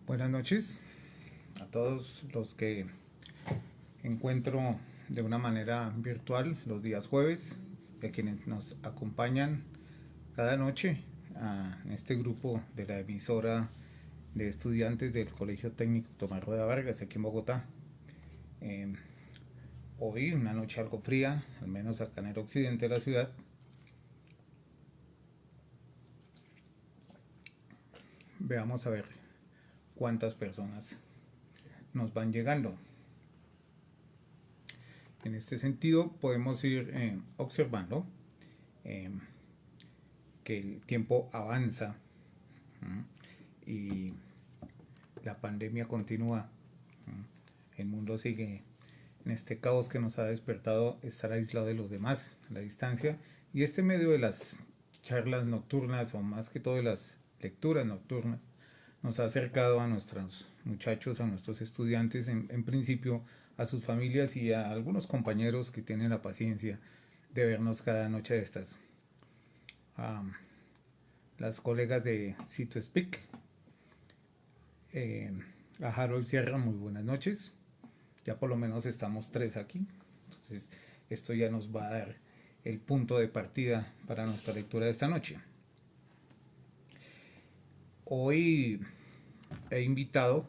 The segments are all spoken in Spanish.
Buenas noches a todos los que encuentro de una manera virtual los días jueves y a quienes nos acompañan cada noche en este grupo de la emisora de estudiantes del Colegio Técnico Tomás Rueda Vargas aquí en Bogotá. Eh, Hoy una noche algo fría, al menos acá en el occidente de la ciudad. Veamos a ver cuántas personas nos van llegando. En este sentido podemos ir observando eh, que el tiempo avanza y la pandemia continúa. El mundo sigue en este caos que nos ha despertado estar aislado de los demás, la distancia, y este medio de las charlas nocturnas o más que todo de las lecturas nocturnas nos ha acercado a nuestros muchachos, a nuestros estudiantes, en principio a sus familias y a algunos compañeros que tienen la paciencia de vernos cada noche de estas. Um, las colegas de Cito Speak, a Harold Sierra, muy buenas noches. Ya por lo menos estamos tres aquí. Entonces esto ya nos va a dar el punto de partida para nuestra lectura de esta noche. Hoy he invitado,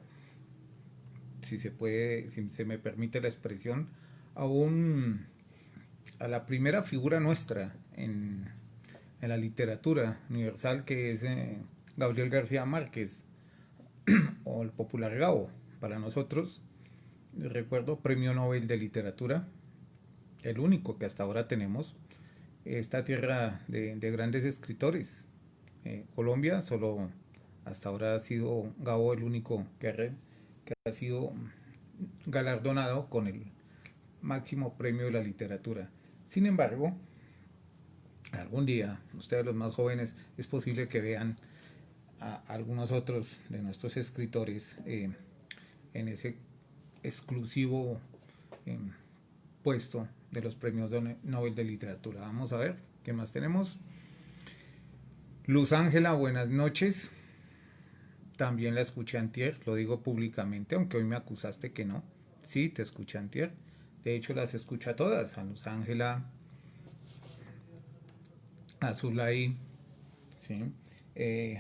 si se puede, si se me permite la expresión, a la primera figura nuestra en la literatura universal, que es Gabriel García Márquez, o el popular Gabo para nosotros. Recuerdo, premio Nobel de Literatura, el único que hasta ahora tenemos, esta tierra de grandes escritores. Colombia solo hasta ahora ha sido Gabo el único que ha sido galardonado con el máximo premio de la literatura. Sin embargo, algún día, ustedes los más jóvenes, es posible que vean a algunos otros de nuestros escritores en ese exclusivo eh, puesto de los premios Nobel de Literatura. Vamos a ver qué más tenemos. Luz Ángela, buenas noches. También la escuché antier, lo digo públicamente, aunque hoy me acusaste que no. Sí, te escuché antier. De hecho, las escucho a todas. A Luz Ángela, a Zulay, ¿sí?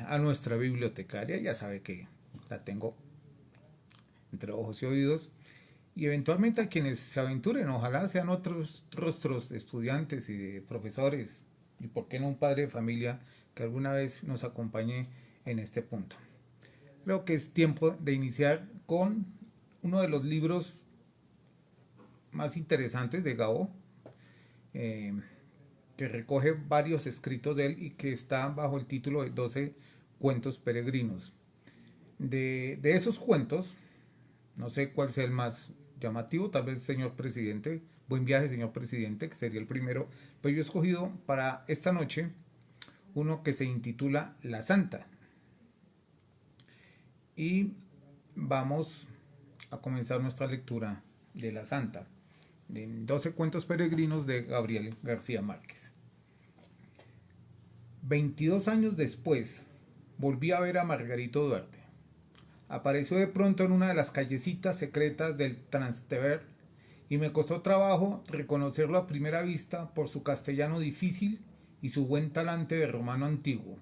A nuestra bibliotecaria, ya sabe que la tengo entre ojos y oídos. Y eventualmente a quienes se aventuren, ojalá sean otros rostros de estudiantes y de profesores, y por qué no un padre de familia que alguna vez nos acompañe en este punto. Creo que es tiempo de iniciar con uno de los libros más interesantes de Gabo, eh, que recoge varios escritos de él y que está bajo el título de 12 cuentos peregrinos. De esos cuentos, no sé cuál sea el más llamativo, tal vez señor presidente, buen viaje señor presidente, que sería el primero, pero yo he escogido para esta noche uno que se intitula La Santa. Y vamos a comenzar nuestra lectura de La Santa, en 12 cuentos peregrinos de Gabriel García Márquez. 22 años después, volví a ver a Margarito Duarte. Apareció de pronto en una de las callecitas secretas del Trastevere y me costó trabajo reconocerlo a primera vista por su castellano difícil y su buen talante de romano antiguo.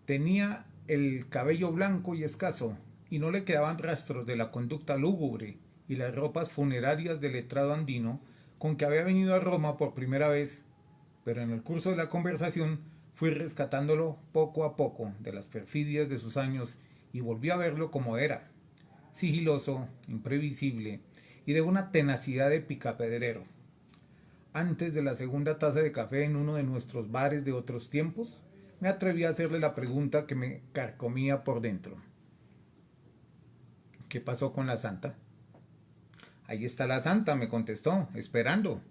Tenía el cabello blanco y escaso y no le quedaban rastros de la conducta lúgubre y las ropas funerarias del letrado andino con que había venido a Roma por primera vez, pero en el curso de la conversación fui rescatándolo poco a poco de las perfidias de sus años y volví a verlo como era, sigiloso, imprevisible y de una tenacidad de picapedrero. Antes de la segunda taza de café en uno de nuestros bares de otros tiempos, me atreví a hacerle la pregunta que me carcomía por dentro. ¿Qué pasó con la santa? Ahí está la santa, me contestó, esperando.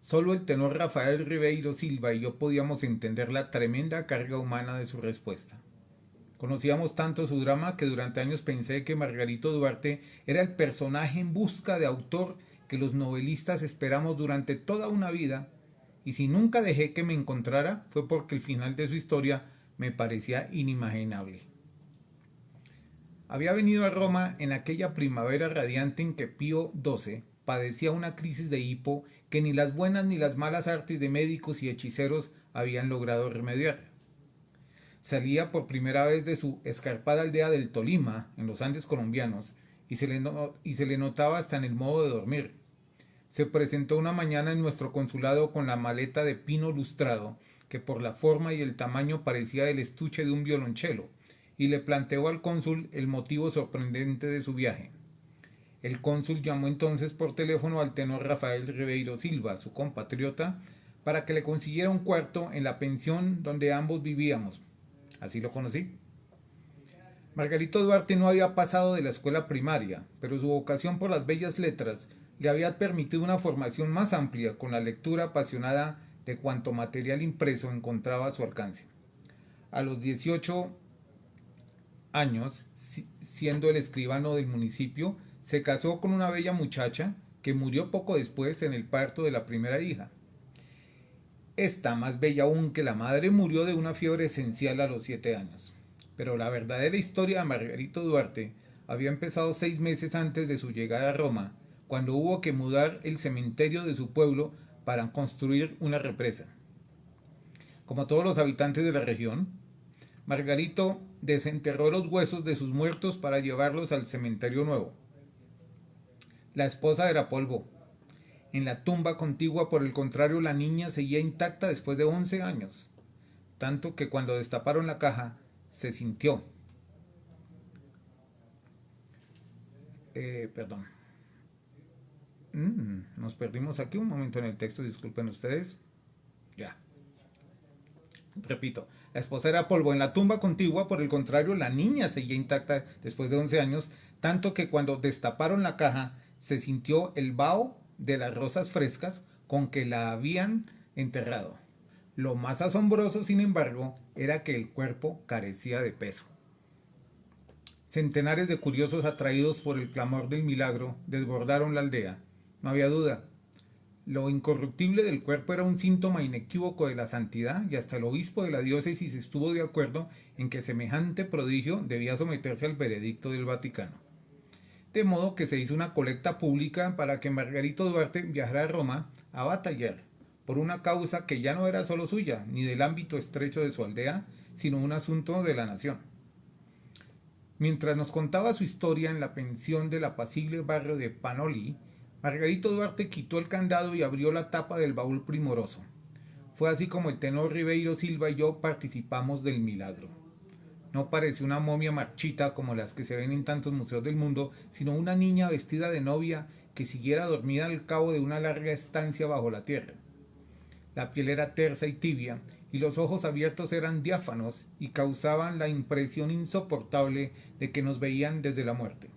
Solo el tenor Rafael Ribeiro Silva y yo podíamos entender la tremenda carga humana de su respuesta. Conocíamos tanto su drama que durante años pensé que Margarito Duarte era el personaje en busca de autor que los novelistas esperamos durante toda una vida, y si nunca dejé que me encontrara fue porque el final de su historia me parecía inimaginable. Había venido a Roma en aquella primavera radiante en que Pío XII padecía una crisis de hipo que ni las buenas ni las malas artes de médicos y hechiceros habían logrado remediar. Salía por primera vez de su escarpada aldea del Tolima, en los Andes colombianos, y se le notaba hasta en el modo de dormir. Se presentó una mañana en nuestro consulado con la maleta de pino lustrado, que por la forma y el tamaño parecía el estuche de un violonchelo, y le planteó al cónsul el motivo sorprendente de su viaje. El cónsul llamó entonces por teléfono al tenor Rafael Ribeiro Silva, su compatriota, para que le consiguiera un cuarto en la pensión donde ambos vivíamos. Así lo conocí. Margarito Duarte no había pasado de la escuela primaria, pero su vocación por las bellas letras le había permitido una formación más amplia con la lectura apasionada de cuanto material impreso encontraba a su alcance. A los 18 años, siendo el escribano del municipio, se casó con una bella muchacha que murió poco después en el parto de la primera hija. Esta, más bella aún que la madre, murió de una fiebre esencial a los 7 años. Pero la verdadera historia de Margarito Duarte había empezado 6 meses antes de su llegada a Roma, cuando hubo que mudar el cementerio de su pueblo para construir una represa. Como todos los habitantes de la región, Margarito desenterró los huesos de sus muertos para llevarlos al cementerio nuevo. La esposa era polvo. En la tumba contigua, por el contrario, la niña seguía intacta después de 11 años, tanto que cuando destaparon la caja se sintió. Perdón. Nos perdimos aquí un momento en el texto, disculpen ustedes. Ya. Repito, la esposa era polvo. En la tumba contigua, por el contrario, la niña seguía intacta después de 11 años, tanto que cuando destaparon la caja se sintió el vaho de las rosas frescas con que la habían enterrado. Lo más asombroso, sin embargo, era que el cuerpo carecía de peso. Centenares de curiosos atraídos por el clamor del milagro desbordaron la aldea. No había duda. Lo incorruptible del cuerpo era un síntoma inequívoco de la santidad, y hasta el obispo de la diócesis estuvo de acuerdo en que semejante prodigio debía someterse al veredicto del Vaticano. De modo que se hizo una colecta pública para que Margarito Duarte viajara a Roma a batallar por una causa que ya no era solo suya, ni del ámbito estrecho de su aldea, sino un asunto de la nación. Mientras nos contaba su historia en la pensión del apacible barrio de Panoli, Margarito Duarte quitó el candado y abrió la tapa del baúl primoroso. Fue así como el tenor Ribeiro Silva y yo participamos del milagro. No pareció una momia marchita como las que se ven en tantos museos del mundo, sino una niña vestida de novia que siguiera dormida al cabo de una larga estancia bajo la tierra. La piel era tersa y tibia, y los ojos abiertos eran diáfanos y causaban la impresión insoportable de que nos veían desde la muerte.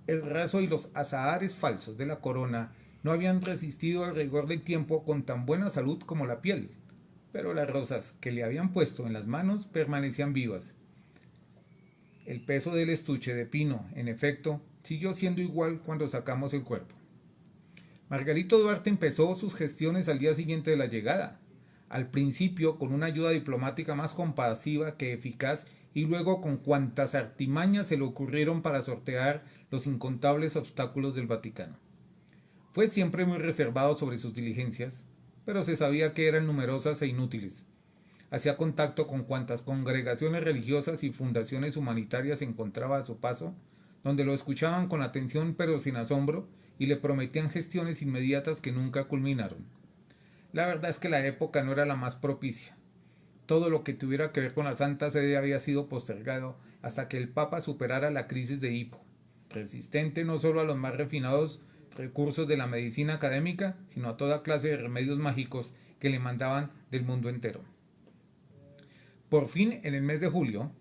El raso y los azahares falsos de la corona no habían resistido al rigor del tiempo con tan buena salud como la piel, pero las rosas que le habían puesto en las manos permanecían vivas. El peso del estuche de pino, en efecto, siguió siendo igual cuando sacamos el cuerpo. Margarito Duarte empezó sus gestiones al día siguiente de la llegada, al principio con una ayuda diplomática más compasiva que eficaz, y luego con cuantas artimañas se le ocurrieron para sortear los incontables obstáculos del Vaticano. Fue siempre muy reservado sobre sus diligencias, pero se sabía que eran numerosas e inútiles. Hacía contacto con cuantas congregaciones religiosas y fundaciones humanitarias encontraba a su paso, donde lo escuchaban con atención pero sin asombro y le prometían gestiones inmediatas que nunca culminaron. La verdad es que la época no era la más propicia. Todo lo que tuviera que ver con la Santa Sede había sido postergado hasta que el Papa superara la crisis de hipo, resistente no solo a los más refinados recursos de la medicina académica, sino a toda clase de remedios mágicos que le mandaban del mundo entero. Por fin, en el mes de julio,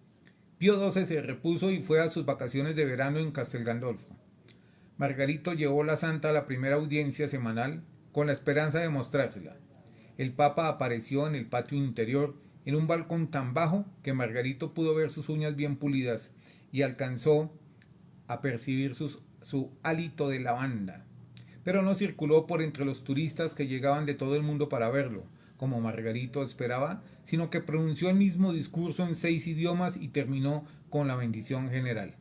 Pío XII se repuso y fue a sus vacaciones de verano en Castel Gandolfo. Margarito llevó la santa a la primera audiencia semanal con la esperanza de mostrársela. El Papa apareció en el patio interior en un balcón tan bajo que Margarito pudo ver sus uñas bien pulidas y alcanzó a percibir su hálito de lavanda. Pero no circuló por entre los turistas que llegaban de todo el mundo para verlo, como Margarito esperaba, sino que pronunció el mismo discurso en 6 idiomas y terminó con la bendición general.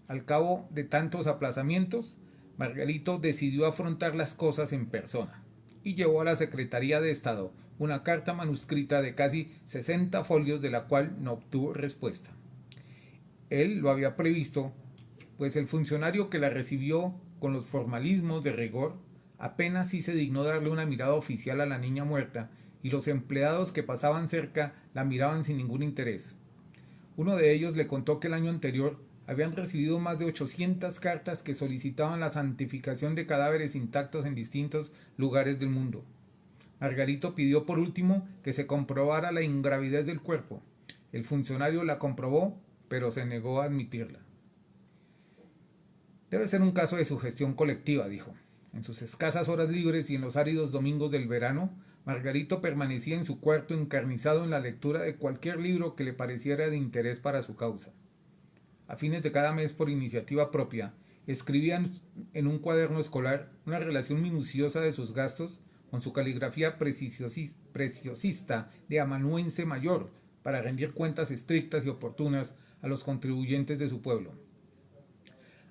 Al cabo de tantos aplazamientos, Margarito decidió afrontar las cosas en persona y llevó a la Secretaría de Estado una carta manuscrita de casi 60 folios de la cual no obtuvo respuesta. Él lo había previsto, pues el funcionario que la recibió con los formalismos de rigor apenas sí se dignó darle una mirada oficial a la niña muerta, y los empleados que pasaban cerca la miraban sin ningún interés. Uno de ellos le contó que el año anterior habían recibido más de 800 cartas que solicitaban la santificación de cadáveres intactos en distintos lugares del mundo. Margarito pidió por último que se comprobara la ingravidez del cuerpo. El funcionario la comprobó, pero se negó a admitirla. Debe ser un caso de sugestión colectiva, dijo. En sus escasas horas libres y en los áridos domingos del verano, Margarito permanecía en su cuarto encarnizado en la lectura de cualquier libro que le pareciera de interés para su causa. A fines de cada mes, por iniciativa propia, escribía en un cuaderno escolar una relación minuciosa de sus gastos con su caligrafía preciosista de amanuense mayor para rendir cuentas estrictas y oportunas a los contribuyentes de su pueblo.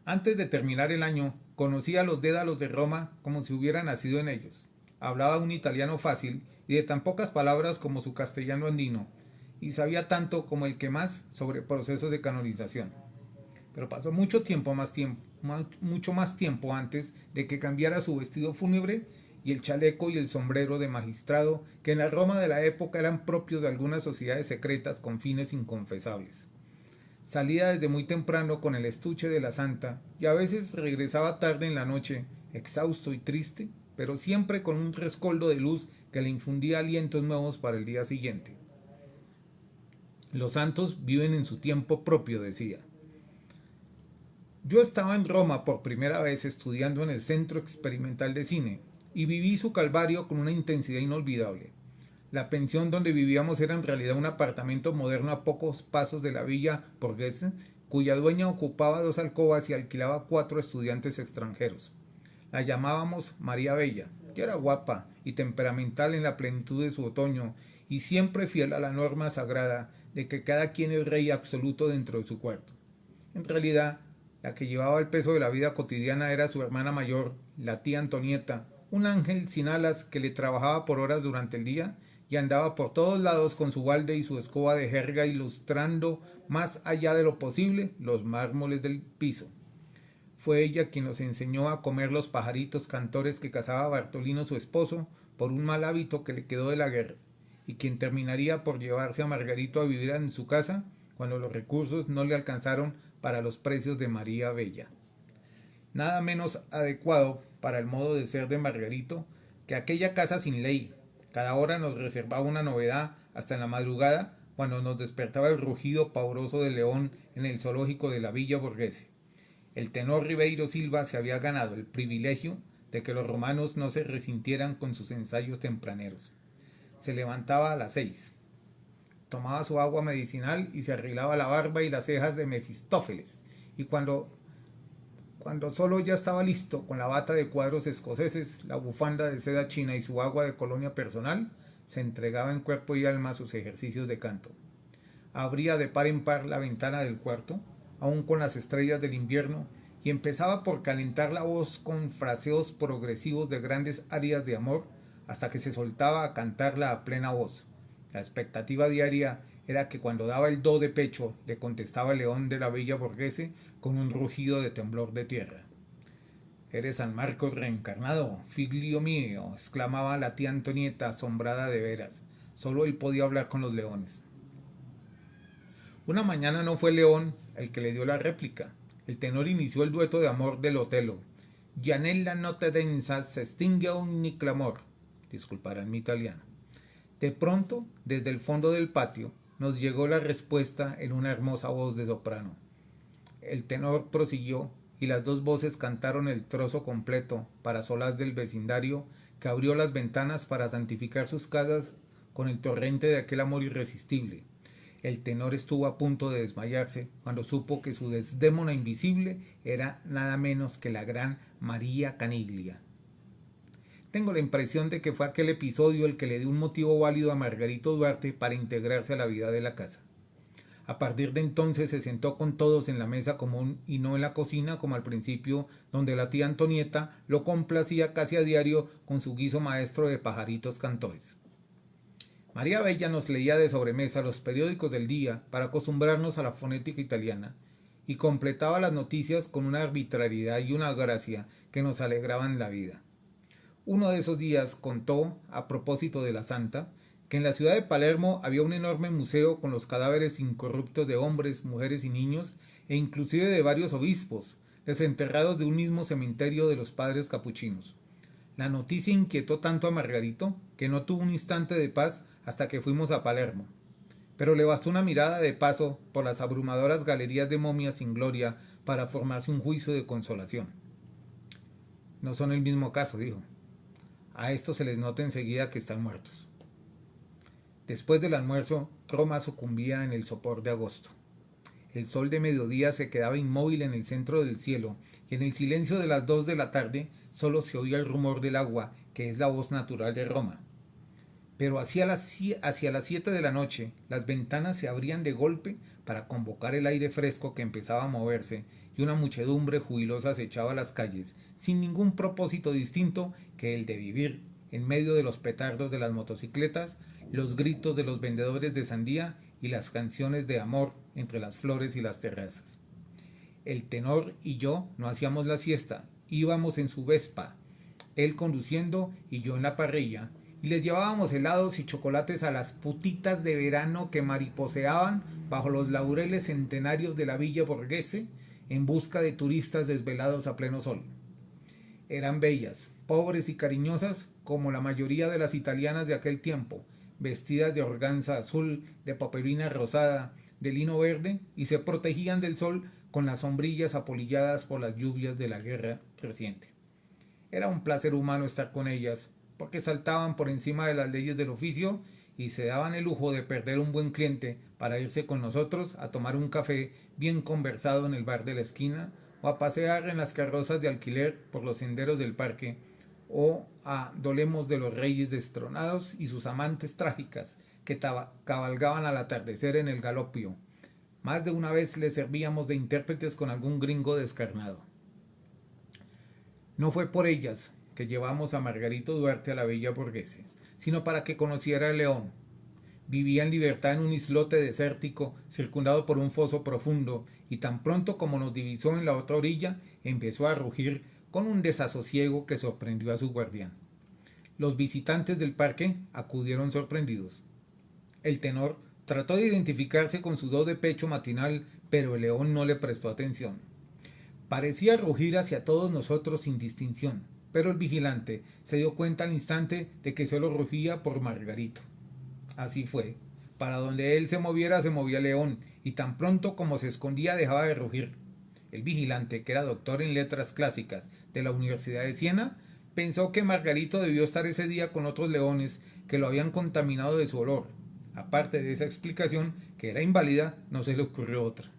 Antes de terminar el año, conocía a los dédalos de Roma como si hubiera nacido en ellos. Hablaba un italiano fácil y de tan pocas palabras como su castellano andino, y sabía tanto como el que más sobre procesos de canonización. Pero pasó mucho más tiempo antes de que cambiara su vestido fúnebre y el chaleco y el sombrero de magistrado que en la Roma de la época eran propios de algunas sociedades secretas con fines inconfesables. Salía desde muy temprano con el estuche de la santa y a veces regresaba tarde en la noche, exhausto y triste, pero siempre con un rescoldo de luz que le infundía alientos nuevos para el día siguiente. Los santos viven en su tiempo propio, decía. Yo estaba en Roma por primera vez estudiando en el Centro Experimental de Cine y viví su calvario con una intensidad inolvidable. La pensión donde vivíamos era en realidad un apartamento moderno a pocos pasos de la villa Borghese, cuya dueña ocupaba 2 alcobas y alquilaba a 4 estudiantes extranjeros. La llamábamos María Bella, que era guapa y temperamental en la plenitud de su otoño y siempre fiel a la norma sagrada de que cada quien es rey absoluto dentro de su cuarto. En realidad, la que llevaba el peso de la vida cotidiana era su hermana mayor, la tía Antonieta, un ángel sin alas que le trabajaba por horas durante el día y andaba por todos lados con su balde y su escoba de jerga ilustrando más allá de lo posible los mármoles del piso. Fue ella quien nos enseñó a comer los pajaritos cantores que cazaba Bartolino su esposo por un mal hábito que le quedó de la guerra, y quien terminaría por llevarse a Margarito a vivir en su casa cuando los recursos no le alcanzaron para los precios de María Bella. Nada menos adecuado para el modo de ser de Margarito que aquella casa sin ley. Cada hora nos reservaba una novedad hasta en la madrugada, cuando nos despertaba el rugido pavoroso del león en el zoológico de la Villa Borghese. El tenor Ribeiro Silva se había ganado el privilegio de que los romanos no se resintieran con sus ensayos tempraneros. Se levantaba a las 6, tomaba su agua medicinal y se arreglaba la barba y las cejas de Mefistófeles, y cuando solo ya estaba listo, con la bata de cuadros escoceses, la bufanda de seda china y su agua de colonia personal, se entregaba en cuerpo y alma a sus ejercicios de canto. Abría de par en par la ventana del cuarto, aún con las estrellas del invierno, y empezaba por calentar la voz con fraseos progresivos de grandes arias de amor, hasta que se soltaba a cantarla a plena voz. La expectativa diaria era que cuando daba el do de pecho, le contestaba el león de la Villa Borghese con un rugido de temblor de tierra. «Eres San Marcos reencarnado, figlio mío», exclamaba la tía Antonieta, asombrada de veras. Solo él podía hablar con los leones. Una mañana no fue el león el que le dio la réplica. El tenor inició el dueto de amor del Otelo. «Ya nella notte densa se estingue ogni clamor». Disculparán mi italiano. De pronto, desde el fondo del patio, nos llegó la respuesta en una hermosa voz de soprano. El tenor prosiguió y las 2 voces cantaron el trozo completo para solaz del vecindario, que abrió las ventanas para santificar sus casas con el torrente de aquel amor irresistible. El tenor estuvo a punto de desmayarse cuando supo que su desdémona invisible era nada menos que la gran María Caniglia. Tengo la impresión de que fue aquel episodio el que le dio un motivo válido a Margarito Duarte para integrarse a la vida de la casa. A partir de entonces se sentó con todos en la mesa común y no en la cocina como al principio, donde la tía Antonieta lo complacía casi a diario con su guiso maestro de pajaritos cantores. María Bella nos leía de sobremesa los periódicos del día para acostumbrarnos a la fonética italiana y completaba las noticias con una arbitrariedad y una gracia que nos alegraban la vida. Uno de esos días contó, a propósito de la santa, que en la ciudad de Palermo había un enorme museo con los cadáveres incorruptos de hombres, mujeres y niños, e inclusive de varios obispos, desenterrados de un mismo cementerio de los padres capuchinos. La noticia inquietó tanto a Margarito que no tuvo un instante de paz hasta que fuimos a Palermo. Pero le bastó una mirada de paso por las abrumadoras galerías de momias sin gloria para formarse un juicio de consolación. No son el mismo caso, dijo. A estos se les nota enseguida que están muertos. Después del almuerzo, Roma sucumbía en el sopor de agosto. El sol de mediodía se quedaba inmóvil en el centro del cielo, y en el silencio de las 2 de la tarde solo se oía el rumor del agua, que es la voz natural de Roma. Pero hacia las 7 de la noche, las ventanas se abrían de golpe para convocar el aire fresco que empezaba a moverse, y una muchedumbre jubilosa se echaba a las calles, sin ningún propósito distinto que el de vivir, en medio de los petardos de las motocicletas, los gritos de los vendedores de sandía y las canciones de amor entre las flores y las terrazas. El tenor y yo no hacíamos la siesta, íbamos en su Vespa, él conduciendo y yo en la parrilla, y les llevábamos helados y chocolates a las putitas de verano que mariposeaban bajo los laureles centenarios de la Villa Borghese en busca de turistas desvelados a pleno sol. Eran bellas, pobres y cariñosas como la mayoría de las italianas de aquel tiempo, vestidas de organza azul, de papelina rosada, de lino verde, y se protegían del sol con las sombrillas apolilladas por las lluvias de la guerra reciente. Era un placer humano estar con ellas, porque saltaban por encima de las leyes del oficio y se daban el lujo de perder un buen cliente para irse con nosotros a tomar un café bien conversado en el bar de la esquina, o a pasear en las carrozas de alquiler por los senderos del parque, o a dolemos de los reyes destronados y sus amantes trágicas que cabalgaban al atardecer en el galopio. Más de una vez les servíamos de intérpretes con algún gringo descarnado. No fue por ellas que llevamos a Margarito Duarte a la Villa Borghese, sino para que conociera a León. Vivía en libertad en un islote desértico circundado por un foso profundo, y tan pronto como nos divisó en la otra orilla empezó a rugir con un desasosiego que sorprendió a su guardián. Los visitantes del parque acudieron sorprendidos. El tenor trató de identificarse con su do de pecho matinal, pero el león no le prestó atención. Parecía rugir hacia todos nosotros sin distinción, pero el vigilante se dio cuenta al instante de que solo rugía por Margarito. Así fue. Para donde él se movía León, y tan pronto como se escondía dejaba de rugir. El vigilante, que era doctor en letras clásicas de la Universidad de Siena, pensó que Margarito debió estar ese día con otros leones que lo habían contaminado de su olor. Aparte de esa explicación, que era inválida, no se le ocurrió otra.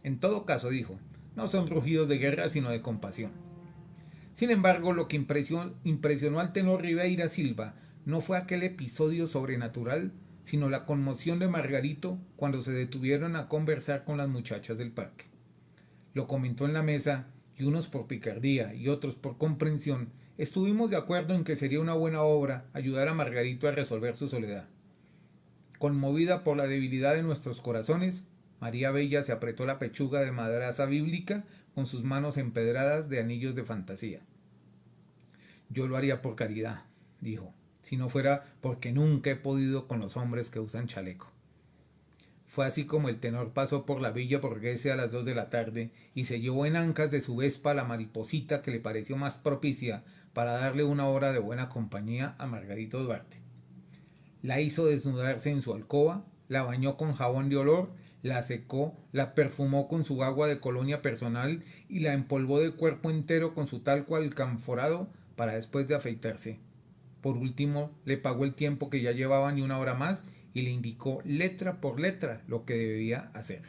En todo caso, dijo, no son rugidos de guerra, sino de compasión. Sin embargo, lo que impresionó al tenor Ribeira Silva no fue aquel episodio sobrenatural, sino la conmoción de Margarito cuando se detuvieron a conversar con las muchachas del parque. Lo comentó en la mesa, y unos por picardía y otros por comprensión estuvimos de acuerdo en que sería una buena obra ayudar a Margarito a resolver su soledad. Conmovida por la debilidad de nuestros corazones, María Bella se apretó la pechuga de madraza bíblica con sus manos empedradas de anillos de fantasía. Yo lo haría por caridad, dijo, si no fuera porque nunca he podido con los hombres que usan chaleco. Fue así como el tenor pasó por la Villa Borghese a las 2 de la tarde y se llevó en ancas de su Vespa la mariposita que le pareció más propicia para darle una hora de buena compañía a Margarito Duarte. La hizo desnudarse en su alcoba, la bañó con jabón de olor, la secó, la perfumó con su agua de colonia personal y la empolvó de cuerpo entero con su talco alcanforado para después de afeitarse. Por último, le pagó el tiempo que ya llevaba ni una hora más y le indicó letra por letra lo que debía hacer.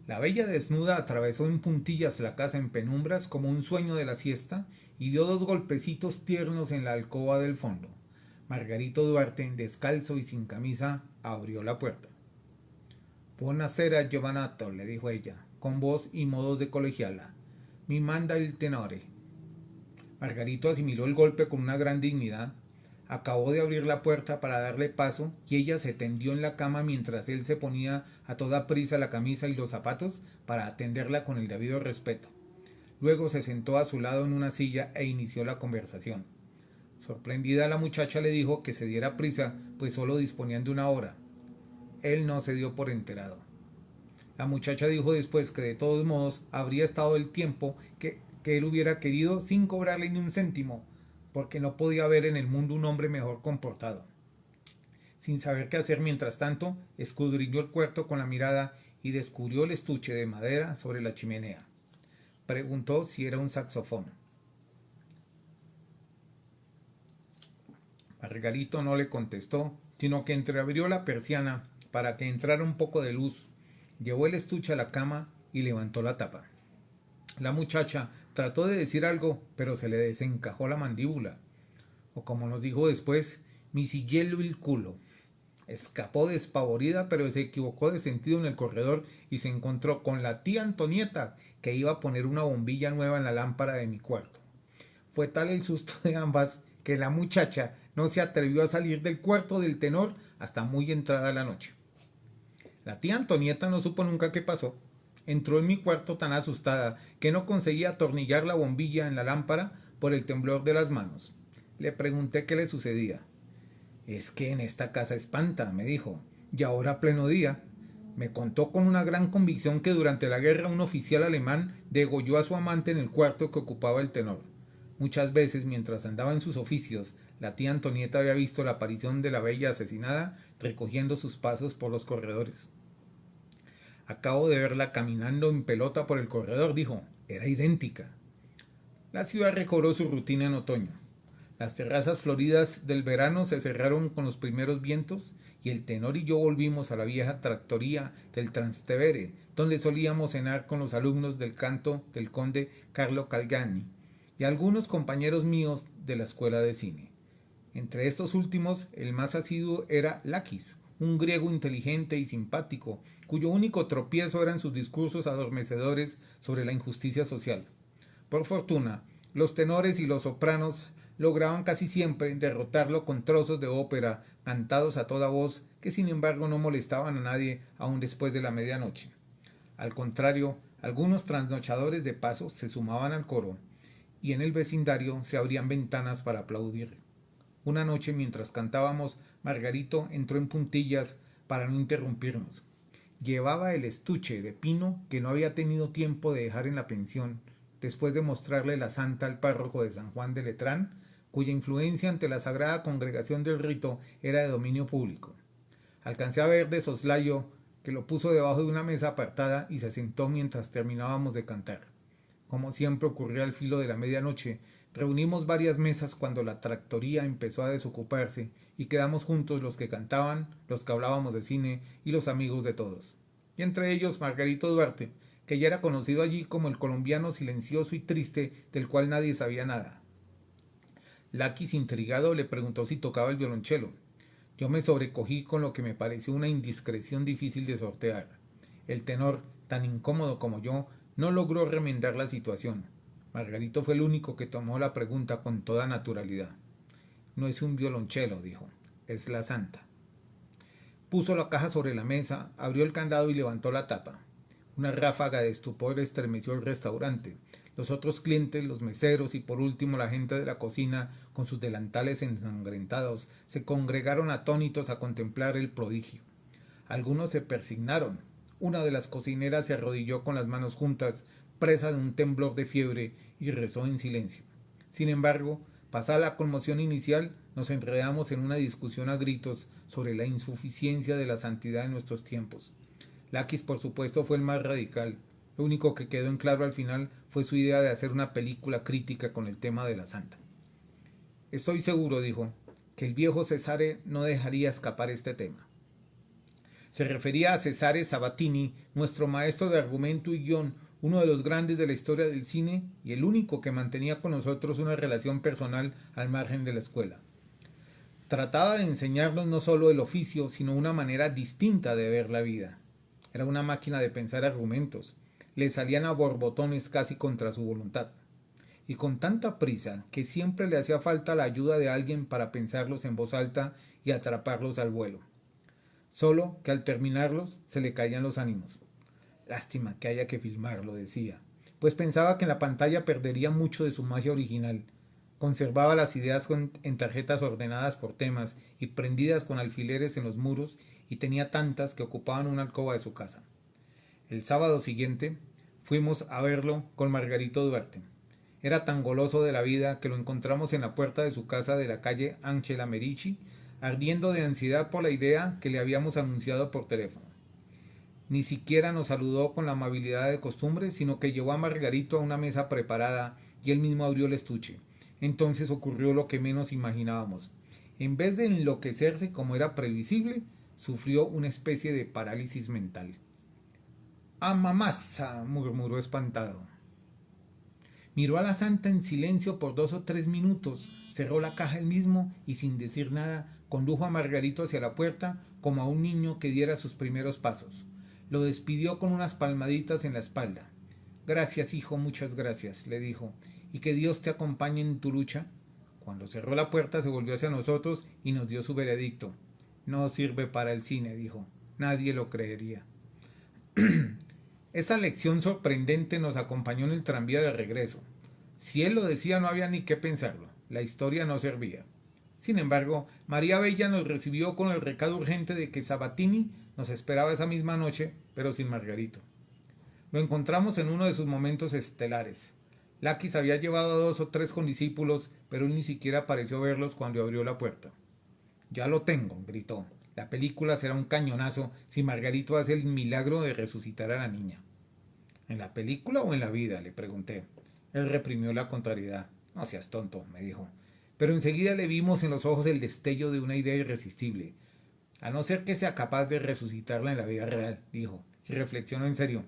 La bella desnuda atravesó en puntillas la casa en penumbras como un sueño de la siesta y dio 2 golpecitos tiernos en la alcoba del fondo. Margarito Duarte, descalzo y sin camisa, abrió la puerta. Buonasera, giovanotto, le dijo ella, con voz y modos de colegiala. Mi manda il tenore. Margarito asimiló el golpe con una gran dignidad. Acabó de abrir la puerta para darle paso y ella se tendió en la cama mientras él se ponía a toda prisa la camisa y los zapatos para atenderla con el debido respeto. Luego se sentó a su lado en una silla e inició la conversación. Sorprendida, la muchacha le dijo que se diera prisa, pues solo disponían de una hora. Él no se dio por enterado. La muchacha dijo después que de todos modos habría estado el tiempo que él hubiera querido sin cobrarle ni un céntimo, porque no podía haber en el mundo un hombre mejor comportado. Sin saber qué hacer mientras tanto, escudriñó el cuarto con la mirada y descubrió el estuche de madera sobre la chimenea. Preguntó si era un saxofón. Margarito no le contestó, sino que entreabrió la persiana para que entrara un poco de luz. Llevó el estuche a la cama y levantó la tapa. La muchacha trató de decir algo, pero se le desencajó la mandíbula. O como nos dijo después, mi siguielo el culo. Escapó despavorida, pero se equivocó de sentido en el corredor y se encontró con la tía Antonieta, que iba a poner una bombilla nueva en la lámpara de mi cuarto. Fue tal el susto de ambas que la muchacha no se atrevió a salir del cuarto del tenor hasta muy entrada la noche. La tía Antonieta no supo nunca qué pasó. Entró en mi cuarto tan asustada que no conseguía atornillar la bombilla en la lámpara por el temblor de las manos. Le pregunté qué le sucedía. Es que en esta casa espanta, me dijo, y ahora a pleno día. Me contó con una gran convicción que durante la guerra un oficial alemán degolló a su amante en el cuarto que ocupaba el tenor. Muchas veces, mientras andaba en sus oficios, la tía Antonieta había visto la aparición de la bella asesinada recogiendo sus pasos por los corredores. Acabo de verla caminando en pelota por el corredor, dijo. Era idéntica. La ciudad recobró su rutina en otoño. Las terrazas floridas del verano se cerraron con los primeros vientos y el tenor y yo volvimos a la vieja tractoría del Trastevere, donde solíamos cenar con los alumnos del canto del conde Carlo Calgani y algunos compañeros míos de la escuela de cine. Entre estos últimos, el más asiduo era Lakis, un griego inteligente y simpático, cuyo único tropiezo eran sus discursos adormecedores sobre la injusticia social. Por fortuna, los tenores y los sopranos lograban casi siempre derrotarlo con trozos de ópera cantados a toda voz que sin embargo no molestaban a nadie aun después de la medianoche. Al contrario, algunos trasnochadores de paso se sumaban al coro y en el vecindario se abrían ventanas para aplaudir. Una noche mientras cantábamos, Margarito entró en puntillas para no interrumpirnos. Llevaba el estuche de pino que no había tenido tiempo de dejar en la pensión, después de mostrarle la santa al párroco de San Juan de Letrán, cuya influencia ante la sagrada congregación del rito era de dominio público. Alcancé a ver de soslayo que lo puso debajo de una mesa apartada y se sentó mientras terminábamos de cantar. Como siempre ocurría al filo de la medianoche, reunimos varias mesas cuando la tractoría empezó a desocuparse y quedamos juntos los que cantaban, los que hablábamos de cine y los amigos de todos. Y entre ellos Margarito Duarte, que ya era conocido allí como el colombiano silencioso y triste del cual nadie sabía nada. Lakis, intrigado, le preguntó si tocaba el violonchelo. Yo me sobrecogí con lo que me pareció una indiscreción difícil de sortear. El tenor, tan incómodo como yo, no logró remendar la situación. Margarito fue el único que tomó la pregunta con toda naturalidad. No es un violonchelo, dijo, es la santa. Puso la caja sobre la mesa, abrió el candado y levantó la tapa. Una ráfaga de estupor estremeció el restaurante. Los otros clientes, los meseros y por último la gente de la cocina, con sus delantales ensangrentados, se congregaron atónitos a contemplar el prodigio. Algunos se persignaron. Una de las cocineras se arrodilló con las manos juntas, presa de un temblor de fiebre, y rezó en silencio. Sin embargo, pasada la conmoción inicial, nos enredamos en una discusión a gritos sobre la insuficiencia de la santidad en nuestros tiempos. Lakis, por supuesto, fue el más radical. Lo único que quedó en claro al final fue su idea de hacer una película crítica con el tema de la santa. Estoy seguro, dijo, que el viejo Cesare no dejaría escapar este tema. Se refería a Cesare Sabatini, nuestro maestro de argumento y guión, uno de los grandes de la historia del cine y el único que mantenía con nosotros una relación personal al margen de la escuela. Trataba de enseñarnos no solo el oficio, sino una manera distinta de ver la vida. Era una máquina de pensar argumentos. Le salían a borbotones casi contra su voluntad. Y con tanta prisa que siempre le hacía falta la ayuda de alguien para pensarlos en voz alta y atraparlos al vuelo. Solo que al terminarlos se le caían los ánimos. Lástima que haya que filmarlo, decía, pues pensaba que en la pantalla perdería mucho de su magia original. Conservaba las ideas en tarjetas ordenadas por temas y prendidas con alfileres en los muros, y tenía tantas que ocupaban una alcoba de su casa. El sábado siguiente fuimos a verlo con Margarito Duarte. Era tan goloso de la vida que lo encontramos en la puerta de su casa de la calle Ángela Merici, ardiendo de ansiedad por la idea que le habíamos anunciado por teléfono. Ni siquiera nos saludó con la amabilidad de costumbre, sino que llevó a Margarito a una mesa preparada y él mismo abrió el estuche. Entonces ocurrió lo que menos imaginábamos. En vez de enloquecerse como era previsible, sufrió una especie de parálisis mental. «¡Amamasa!», murmuró espantado. Miró a la santa en silencio por 2 o 3 minutos, cerró la caja él mismo y sin decir nada condujo a Margarito hacia la puerta como a un niño que diera sus primeros pasos. Lo despidió con unas palmaditas en la espalda. «Gracias, hijo, muchas gracias», le dijo, «y que Dios te acompañe en tu lucha». Cuando cerró la puerta se volvió hacia nosotros y nos dio su veredicto. «No sirve para el cine», dijo, «nadie lo creería». Esa lección sorprendente nos acompañó en el tranvía de regreso. Si él lo decía no había ni qué pensarlo, la historia no servía. Sin embargo, María Bella nos recibió con el recado urgente de que Sabatini nos esperaba esa misma noche, pero sin Margarito. Lo encontramos en uno de sus momentos estelares. Lakis había llevado a 2 o 3 condiscípulos, pero él ni siquiera pareció verlos cuando abrió la puerta. «Ya lo tengo», gritó. «La película será un cañonazo si Margarito hace el milagro de resucitar a la niña». «¿En la película o en la vida?», le pregunté. Él reprimió la contrariedad. «No seas tonto», me dijo. Pero enseguida le vimos en los ojos el destello de una idea irresistible. «A no ser que sea capaz de resucitarla en la vida real», dijo, y reflexionó en serio.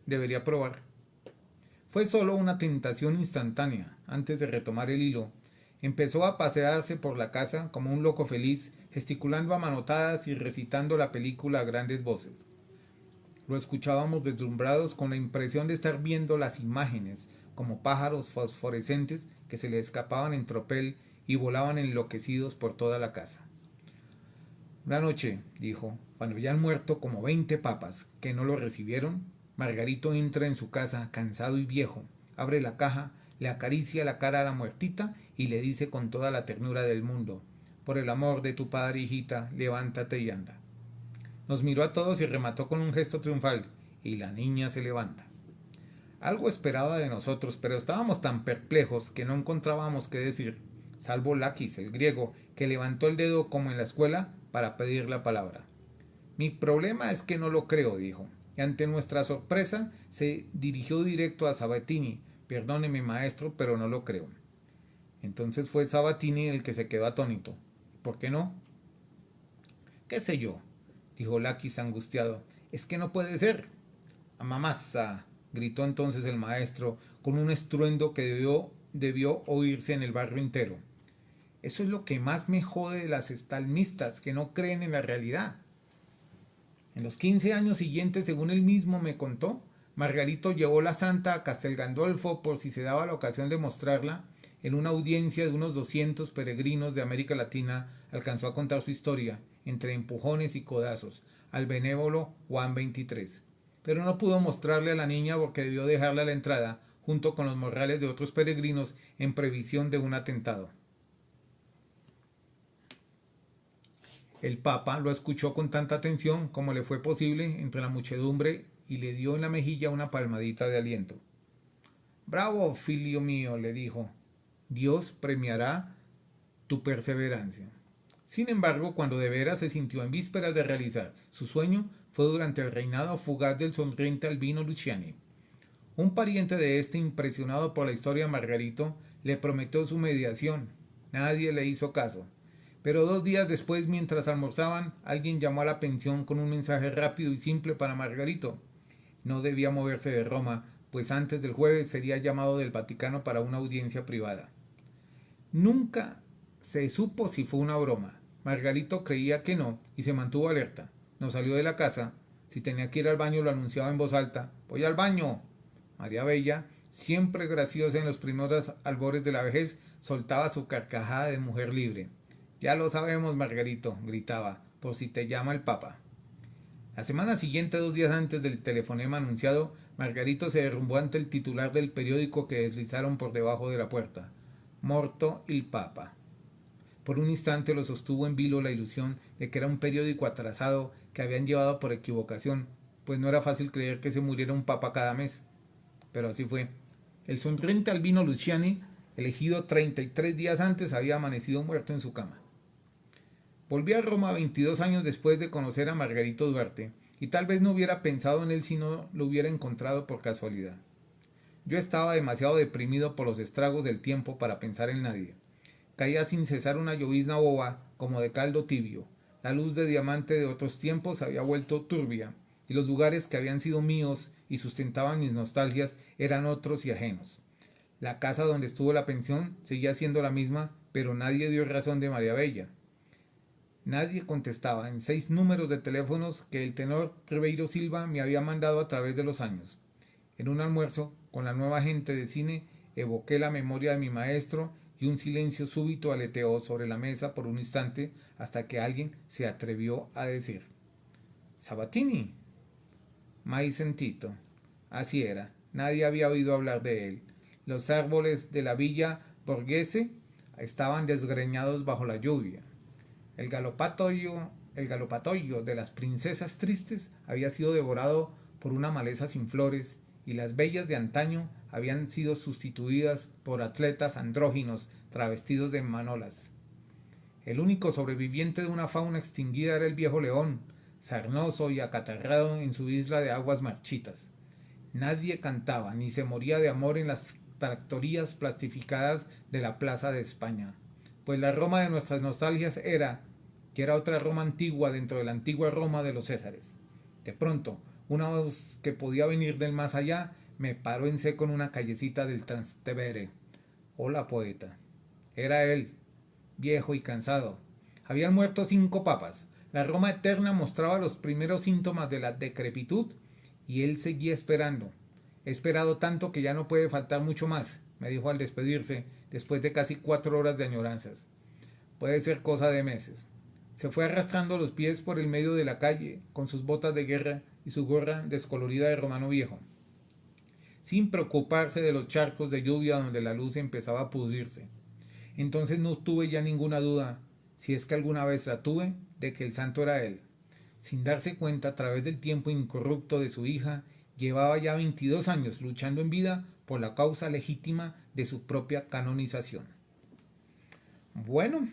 «Debería probar». Fue solo una tentación instantánea. Antes de retomar el hilo, empezó a pasearse por la casa como un loco feliz, gesticulando a manotadas y recitando la película a grandes voces. Lo escuchábamos deslumbrados con la impresión de estar viendo las imágenes como pájaros fosforescentes que se le escapaban en tropel y volaban enloquecidos por toda la casa. «Una noche», dijo, «cuando ya han muerto como 20 papas que no lo recibieron, Margarito entra en su casa cansado y viejo, abre la caja, le acaricia la cara a la muertita y le dice con toda la ternura del mundo: por el amor de tu padre, hijita, levántate y anda». Nos miró a todos y remató con un gesto triunfal: y la niña se levanta. Algo esperaba de nosotros, pero estábamos tan perplejos que no encontrábamos qué decir, salvo Lakis, el griego, que levantó el dedo como en la escuela para pedir la palabra. «Mi problema es que no lo creo», dijo, y ante nuestra sorpresa se dirigió directo a Sabatini. «Perdóneme, maestro, pero no lo creo». Entonces fue Sabatini el que se quedó atónito. «¿Por qué no?». «¿Qué sé yo?», dijo Lakis angustiado. «Es que no puede ser». «¡Amamasa!», gritó entonces el maestro con un estruendo que debió oírse en el barrio entero. «Eso es lo que más me jode de las estalmistas, que no creen en la realidad». En los 15 años siguientes, según él mismo me contó, Margarito llevó la santa a Castel Gandolfo por si se daba la ocasión de mostrarla. En una audiencia de unos 200 peregrinos de América Latina alcanzó a contar su historia, entre empujones y codazos, al benévolo Juan XXIII. Pero no pudo mostrarle a la niña porque debió dejarla a la entrada, junto con los morrales de otros peregrinos, en previsión de un atentado. El Papa lo escuchó con tanta atención como le fue posible entre la muchedumbre y le dio en la mejilla una palmadita de aliento. «Bravo, filio mío», le dijo, «Dios premiará tu perseverancia». Sin embargo, cuando de veras se sintió en vísperas de realizar su sueño, fue durante el reinado fugaz del sonriente Albino Luciani. Un pariente de este, impresionado por la historia de Margarito, le prometió su mediación. Nadie le hizo caso. Pero 2 días después, mientras almorzaban, alguien llamó a la pensión con un mensaje rápido y simple para Margarito. No debía moverse de Roma, pues antes del jueves sería llamado del Vaticano para una audiencia privada. Nunca se supo si fue una broma. Margarito creía que no y se mantuvo alerta. No salió de la casa. Si tenía que ir al baño lo anunciaba en voz alta. «¡Voy al baño!». María Bella, siempre graciosa en los primeros albores de la vejez, soltaba su carcajada de mujer libre. «Ya lo sabemos, Margarito», gritaba, «por si te llama el Papa». La semana siguiente, 2 días antes del telefonema anunciado, Margarito se derrumbó ante el titular del periódico que deslizaron por debajo de la puerta. «Morto il Papa». Por un instante lo sostuvo en vilo la ilusión de que era un periódico atrasado que habían llevado por equivocación, pues no era fácil creer que se muriera un papa cada mes. Pero así fue. El sonriente Albino Luciani, elegido 33 días antes, había amanecido muerto en su cama. Volví a Roma 22 años después de conocer a Margarito Duarte, y tal vez no hubiera pensado en él si no lo hubiera encontrado por casualidad. Yo estaba demasiado deprimido por los estragos del tiempo para pensar en nadie. Caía sin cesar una llovizna boba, como de caldo tibio. La luz de diamante de otros tiempos había vuelto turbia, y los lugares que habían sido míos y sustentaban mis nostalgias eran otros y ajenos. La casa donde estuvo la pensión seguía siendo la misma, pero nadie dio razón de María Bella. Nadie contestaba en 6 números de teléfonos que el tenor Ribeiro Silva me había mandado a través de los años. En un almuerzo con la nueva gente de cine evoqué la memoria de mi maestro y un silencio súbito aleteó sobre la mesa por un instante hasta que alguien se atrevió a decir: «Sabatini». Mai sentito. Así era, nadie había oído hablar de él. Los árboles de la villa Borghese estaban desgreñados bajo la lluvia. El galopatoio de las princesas tristes había sido devorado por una maleza sin flores, y las bellas de antaño habían sido sustituidas por atletas andróginos travestidos de manolas. El único sobreviviente de una fauna extinguida era el viejo león, sarnoso y acatarrado en su isla de aguas marchitas. Nadie cantaba ni se moría de amor en las tractorías plastificadas de la Plaza de España, pues la Roma de nuestras nostalgias era otra Roma antigua dentro de la antigua Roma de los Césares. De pronto, una voz que podía venir del más allá me paró en seco en una callecita del Trastevere. «Hola, poeta». Era él, viejo y cansado. Habían muerto 5 papas. La Roma eterna mostraba los primeros síntomas de la decrepitud y él seguía esperando. «He esperado tanto que ya no puede faltar mucho más», me dijo al despedirse, después de casi 4 horas de añoranzas. «Puede ser cosa de meses». Se fue arrastrando los pies por el medio de la calle, con sus botas de guerra y su gorra descolorida de romano viejo, sin preocuparse de los charcos de lluvia donde la luz empezaba a pudrirse. Entonces no tuve ya ninguna duda, si es que alguna vez la tuve, de que el santo era él. Sin darse cuenta, a través del tiempo incorrupto de su hija, llevaba ya 22 años luchando en vida por la causa legítima de su propia canonización. Bueno,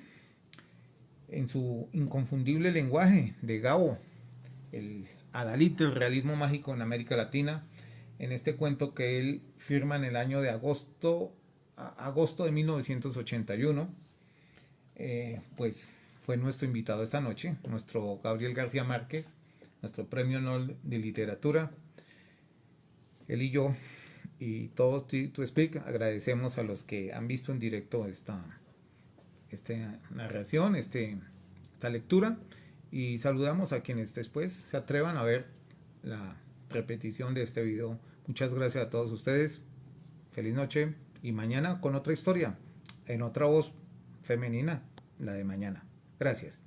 en su inconfundible lenguaje de Gabo, el adalid del realismo mágico en América Latina, en este cuento que él firma en el año de agosto de 1981, pues fue nuestro invitado esta noche, nuestro Gabriel García Márquez, nuestro premio Nobel de literatura. Él y yo y todos To Speak agradecemos a los que han visto en directo esta narración, esta lectura, y saludamos a quienes después se atrevan a ver la repetición de este video. Muchas gracias a todos ustedes, feliz noche, y mañana con otra historia, en otra voz femenina, la de mañana. Gracias.